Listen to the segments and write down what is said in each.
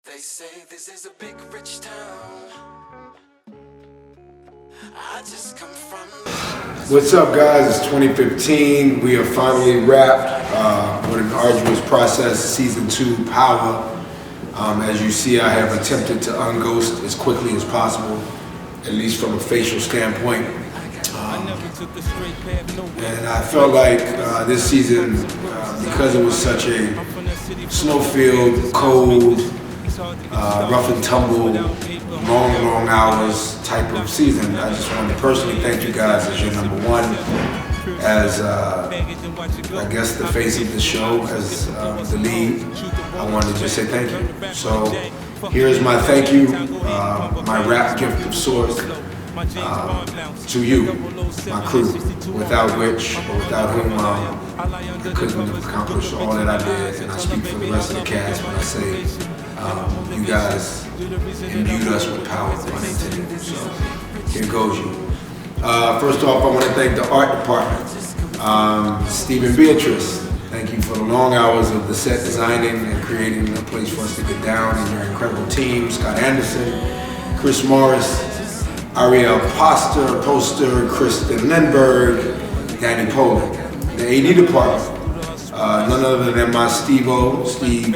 They say this is a big rich town. I just come from. What's up, guys? It's 2015. We are finally wrapped with an arduous process, season 2 Power. As you see, I have attempted to unghost as quickly as possible, at least from a facial standpoint. And I felt like this season, because it was such a snow-filled, cold, rough and tumble, long hours type of season, I just want to personally thank you guys as your number one, as I guess the face of the show, as the lead. I wanted to just say thank you. So here's my thank you, my rap gift of sorts, to you, my crew, without which or without whom I couldn't have accomplished all that I did. And I speak for the rest of the cast when I say you guys imbued us with power, pun intended. So here goes you. First off, I want to thank the art department. Steve and Beatrice, thank you for the long hours of the set designing and creating a place for us to get down, and your incredible team, Scott Anderson, Chris Morris, Ariel Poster, Kristen Lindbergh, Danny Poland. The AD department, none other than my Steve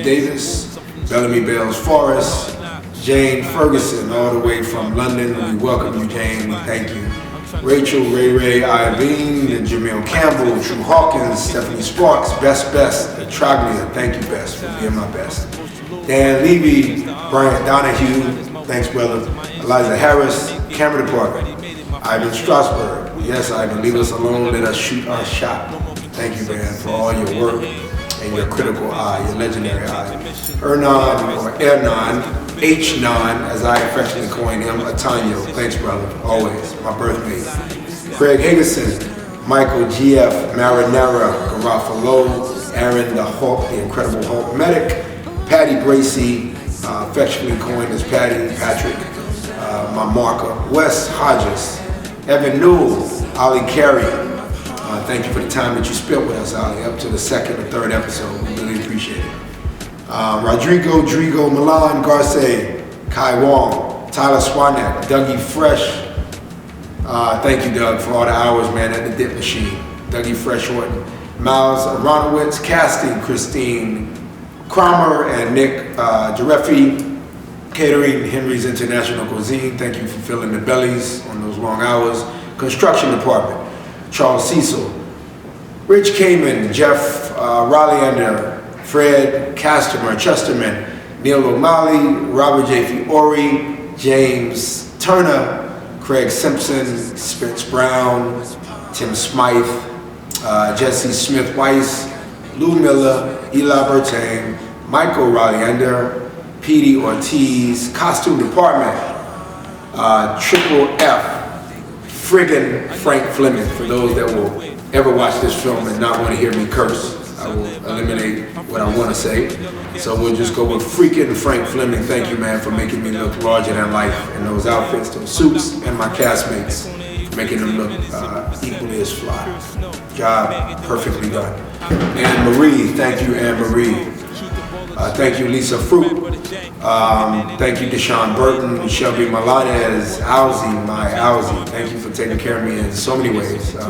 Davis, Bellamy Bales Forrest, Jane Ferguson, all the way from London. We welcome you, Jane. We thank you. Rachel, Ray, Irene, Jamil Campbell, True Hawkins, Stephanie Sparks, Best, Traglia, thank you, Best, for being my best. Dan Levy, Brian Donahue, thanks, brother. Eliza Harris, camera department. Ivan Strasberg, yes, Ivan, leave us alone, let us shoot our shot. Thank you, man, for all your work and your critical eye, your legendary eye. Ernan, H9, as I affectionately coin him, Atanyo, thanks, brother, always, my birthmate. Craig Higginson, Michael GF, Marinara, Garofalo, Aaron the Hulk, the Incredible Hulk Medic, Patty Bracey, affectionately coined as Patrick, my marker, Wes Hodges, Evan Newell, Ali Carey. Thank you for the time that you spent with us, Ali, up to the second or third episode. We really appreciate it. Rodrigo, Milan, Garce, Kai Wong, Tyler Swanek, Dougie Fresh. Thank you, Doug, for all the hours, man, at the dip machine. Dougie Fresh Horton, Miles Aronowitz, casting, Christine Cromer, and Nick Jareffi. Catering, Henry's International Cuisine, thank you for filling the bellies on those long hours. Construction Department, Charles Cecil, Rich Kamen, Jeff Raleigh, Fred Casterman, Chesterman, Neil O'Malley, Robert J. Fiore, James Turner, Craig Simpson, Spence Brown, Tim Smythe, Jesse Smith Weiss, Lou Miller, Eli Bertang, Michael Raleigh, Petey Ortiz, Costume Department, Triple F, friggin' Frank Fleming, for those that will ever watch this film and not want to hear me curse. I will eliminate what I want to say. So we'll just go with freaking Frank Fleming. Thank you, man, for making me look larger than life in those outfits, those suits, and my castmates, making them look equally as fly. Job perfectly done. Anne Marie, thank you, Anne Marie. Thank you, Lisa Fruit. Thank you, Deshaun Burton, Shelby Melades, my Owzie. Thank you for taking care of me in so many ways. It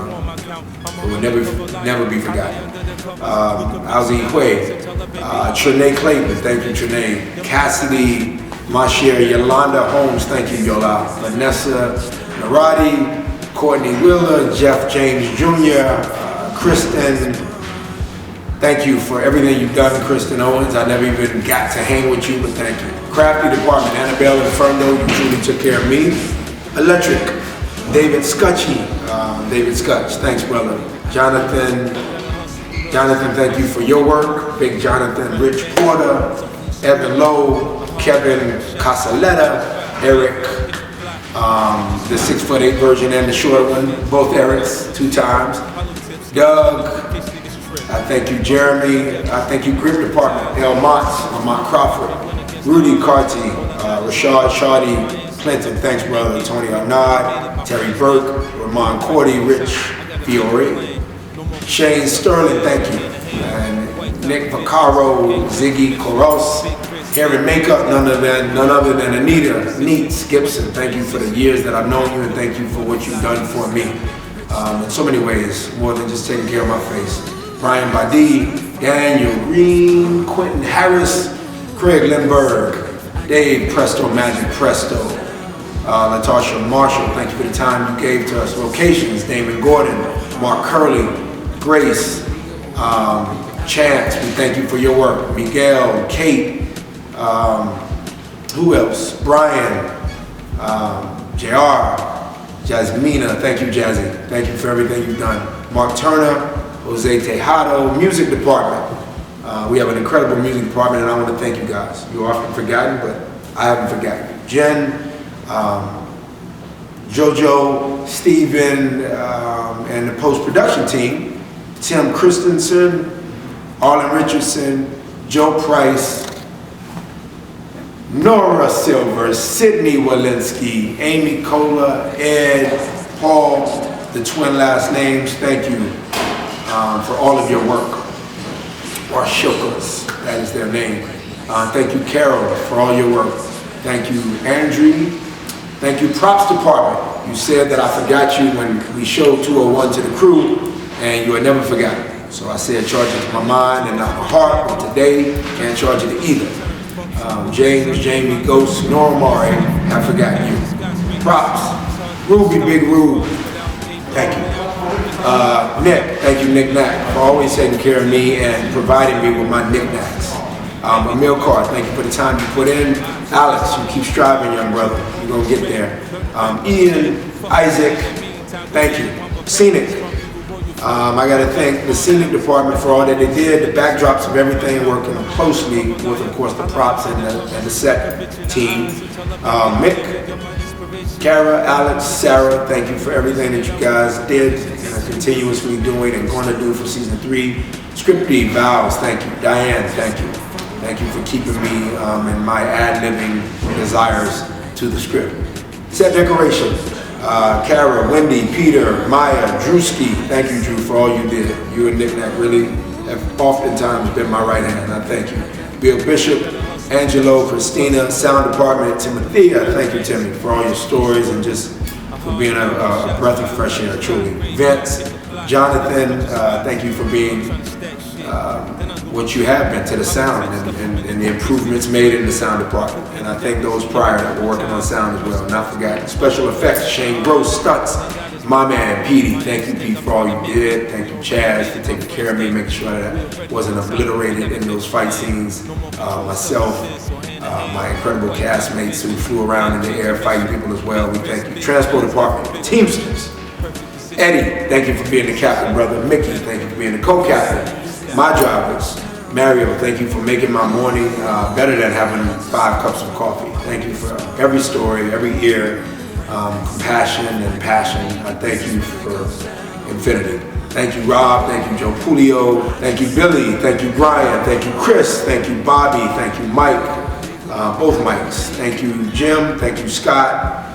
will never be forgotten. Owzie Quay, Trinae Clayton, thank you, Trinae. Cassidy, Masher, Yolanda Holmes, thank you, Yola. Vanessa Narati, Courtney Wheeler, Jeff James Jr., Kristen. Thank you for everything you've done, Kristen Owens. I never even got to hang with you, but thank you. Crafty Department, Annabelle Inferno, you truly took care of me. Electric, David Scutchy, David Scutch, thanks, brother. Jonathan, thank you for your work. Big Jonathan, Rich Porter, Evan Lowe, Kevin Casaletta, Eric, the 6'8" version and the short one, both Erics, 2 times. Doug, I thank you, Jeremy. I thank you, Grip Department, El Lamont Crawford, Rudy Carty, Rashad Shardy, Clinton, thanks, brother. Tony Arnott, Terry Burke, Ramon Cordy, Rich Fiore, Shane Sterling, thank you. And Nick Vaccaro, Ziggy Koros, Hair and makeup, none other than Anita Neats Gibson. Thank you for the years that I've known you, and thank you for what you've done for me. In so many ways, more than just taking care of my face. Brian Badi, Daniel Green, Quentin Harris, Craig Lindbergh, Dave Presto Magic Presto, Latasha Marshall, thank you for the time you gave to us. Locations, Damon Gordon, Mark Curley, Grace, Chance, we thank you for your work. Miguel, Kate, who else? Brian, JR, Jasmina, thank you Jazzy. Thank you for everything you've done. Mark Turner, Jose Tejado, music department. We have an incredible music department, and I want to thank you guys. You're often forgotten, but I haven't forgotten you. Jen, Jojo, Steven, and the post-production team, Tim Christensen, Arlen Richardson, Joe Price, Nora Silver, Sydney Walensky, Amy Cola, Ed, Paul, the twin last names, thank you for all of your work. Or Shokas, that is their name. Thank you, Carol, for all your work. Thank you, Andrew. Thank you, props department. You said that I forgot you when we showed 201 to the crew, and you are never forgotten. So I said charge it to my mind and not my heart, but today, can't charge it to either. James, Jamie, Ghost, nor Omari, have forgotten you. Props. Ruby, Big Rube, thank you. Nick, thank you, Nick Knack, for always taking care of me and providing me with my knickknacks. Emil Carr, thank you for the time you put in. Alex, you keep striving, young brother. You're going to get there. Ian, Isaac, thank you. Scenic. I got to thank the Scenic department for all that they did, the backdrops of everything, working closely with, of course, the props and the set team. Mick, Kara, Alex, Sarah, thank you for everything that you guys did and are continuously doing and going to do for season 3. Scripty, Vals, thank you. Diane, thank you. Thank you for keeping me in my ad-libbing desires to the script. Set decoration. Kara, Wendy, Peter, Maya, Drewski, thank you, Drew, for all you did. You and Nick Knack really have oftentimes been my right hand, I thank you. Bill Bishop, Angelo, Christina, sound department, Timothea, thank you, Timmy, for all your stories and just for being a breath of fresh air, truly. Vince, Jonathan, thank you for being what you have been to the sound and the improvements made in the sound department. And I thank those prior that were working on sound as well, not forgotten. Special effects, Shane Gross, stunts, my man, Petey. Thank you, Pete, for all you did. Thank you, Chaz, for taking care of me, making sure that I wasn't obliterated in those fight scenes. Myself, my incredible castmates who flew around in the air fighting people as well. We thank you. Transport department, Teamsters. Eddie, thank you for being the captain, brother. Mickey, thank you for being the co-captain. My drivers, Mario, thank you for making my morning better than having 5 cups of coffee. Thank you for every story, every ear, compassion and passion. I thank you for infinity. Thank you, Rob. Thank you, Joe Pulio. Thank you, Billy. Thank you, Brian. Thank you, Chris. Thank you, Bobby. Thank you, Mike. Both mics. Thank you, Jim. Thank you, Scott.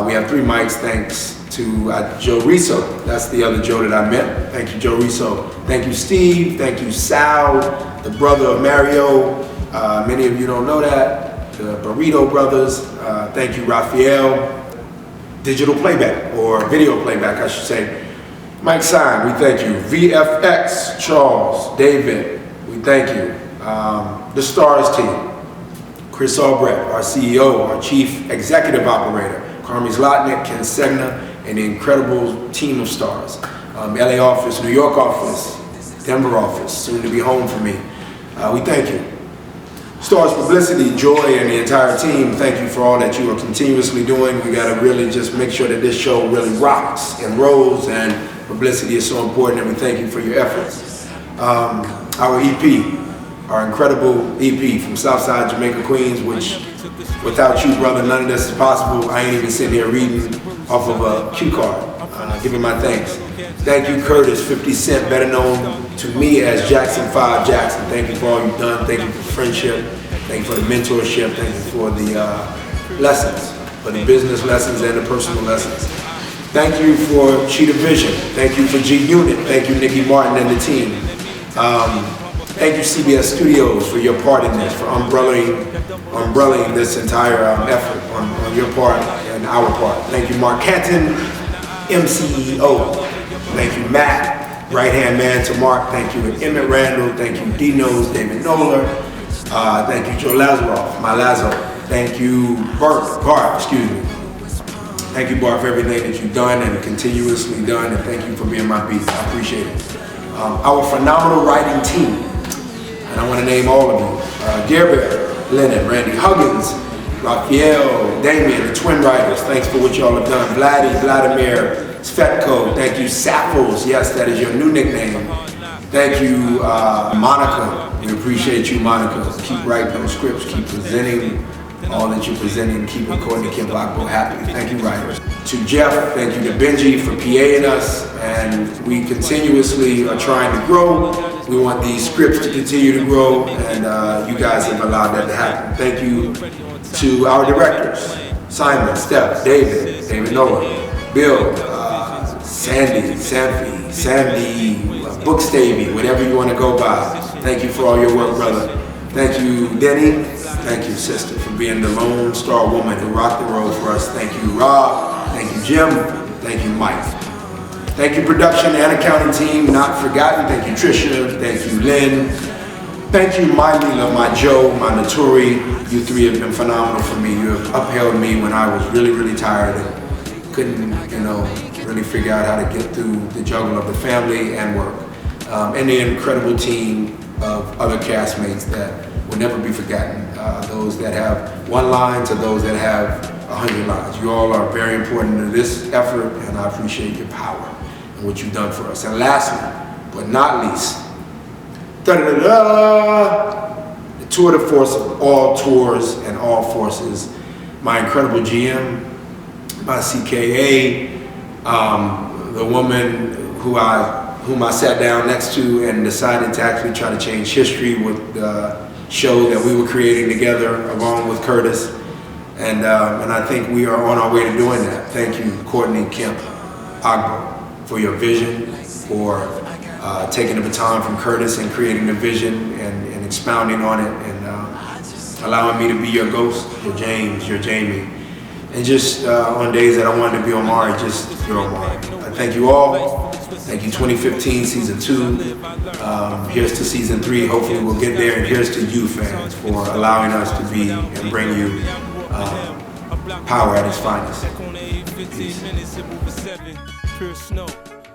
We have 3 mics. Thanks to Joe Riso. That's the other Joe that I met. Thank you, Joe Riso. Thank you, Steve. Thank you, Sal, the brother of Mario. Many of you don't know that. The Burrito brothers. Thank you, Raphael. Digital playback, or video playback, I should say. Mike Sign, we thank you. VFX, Charles, David, we thank you. The Starz team. Chris Albrecht, our CEO, our Chief Executive Operator. Carmi Zlotnick, Ken Segna, and the incredible team of stars. LA office, New York office, Denver office, soon to be home for me. We thank you. Starz Publicity, Joy, and the entire team, thank you for all that you are continuously doing. We gotta really just make sure that this show really rocks and rolls, and publicity is so important, and we thank you for your efforts. Our EP, our incredible EP from Southside Jamaica, Queens, which without you, brother, none of this is possible. I ain't even sitting here reading off of a cue card, giving my thanks. Thank you, Curtis, 50 Cent, better known to me as Jackson 5 Jackson. Thank you for all you've done. Thank you for friendship. Thank you for the mentorship. Thank you for the lessons, for the business lessons and the personal lessons. Thank you for Cheetah Vision. Thank you for G Unit. Thank you, Nikki Martin and the team. Thank you, CBS Studios, for your part in this, for umbrelling this entire effort on your part and our part. Thank you, Mark Canton, MCEO. Thank you, Matt, right-hand man to Mark. Thank you, Emmett Randall. Thank you, Dino's, David Noller. Thank you, Joe Lazaroff, my Lazo. Thank you, Bart, excuse me. Thank you, Bart, for everything that you've done and continuously done, and thank you for being my beat. I appreciate it. Our phenomenal writing team, and I want to name all of you. Gerber, Lennon, Randy Huggins, Raphael, Damien, the twin writers, thanks for what y'all have done. Vladimir, Svetko, thank you. Sappos, yes, that is your new nickname. Thank you, Monica. We appreciate you, Monica. Keep writing those scripts, keep presenting all that you're presenting, keeping Courtney Kim Blackboard happy. Thank you, writers. To Jeff, thank you to Benji for PAing us, and we continuously are trying to grow. We want these scripts to continue to grow, and you guys have allowed that to happen. Thank you to our directors, Simon, Steph, David Noah, Bill, Sandy, Bookstavy, whatever you want to go by. Thank you for all your work, brother. Thank you, Denny. Thank you, sister, for being the lone star woman who rocked the road for us. Thank you, Rob. Thank you, Jim. Thank you, Mike. Thank you, production and accounting team, not forgotten. Thank you, Trisha. Thank you, Lynn. Thank you, my Lila, my Joe, my Naturi. You three have been phenomenal for me. You have upheld me when I was really, really tired and couldn't, really figure out how to get through the juggle of the family and work. And the incredible team of other castmates that will never be forgotten. Those that have one line to those that have 100 lines. You all are very important to this effort, and I appreciate your power and what you've done for us. And lastly, but not least, the tour de force of all tours and all forces, my incredible GM, my CKA, the woman whom I sat down next to and decided to actually try to change history with the show that we were creating together along with Curtis. And I think we are on our way to doing that. Thank you, Courtney Kemp Agbo, for your vision, for taking the baton from Curtis and creating the vision and expounding on it, and allowing me to be your ghost, your James, your Jamie. And just on days that I wanted to be Omari, just you're Omari. Thank you all. Thank you, 2015 season 2. Here's to season 3. Hopefully we'll get there. And here's to you, fans, for allowing us to be and bring you power at its finest. Peace.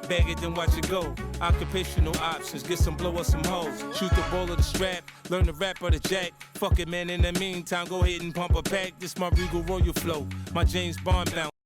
Bag it, then watch it go. Occupational options, get some blow or some hoes. Shoot the ball of the strap, learn the rap or the jack. Fuck it, man, in the meantime, go ahead and pump a pack. This my Regal Royal flow, my James Bond bounce.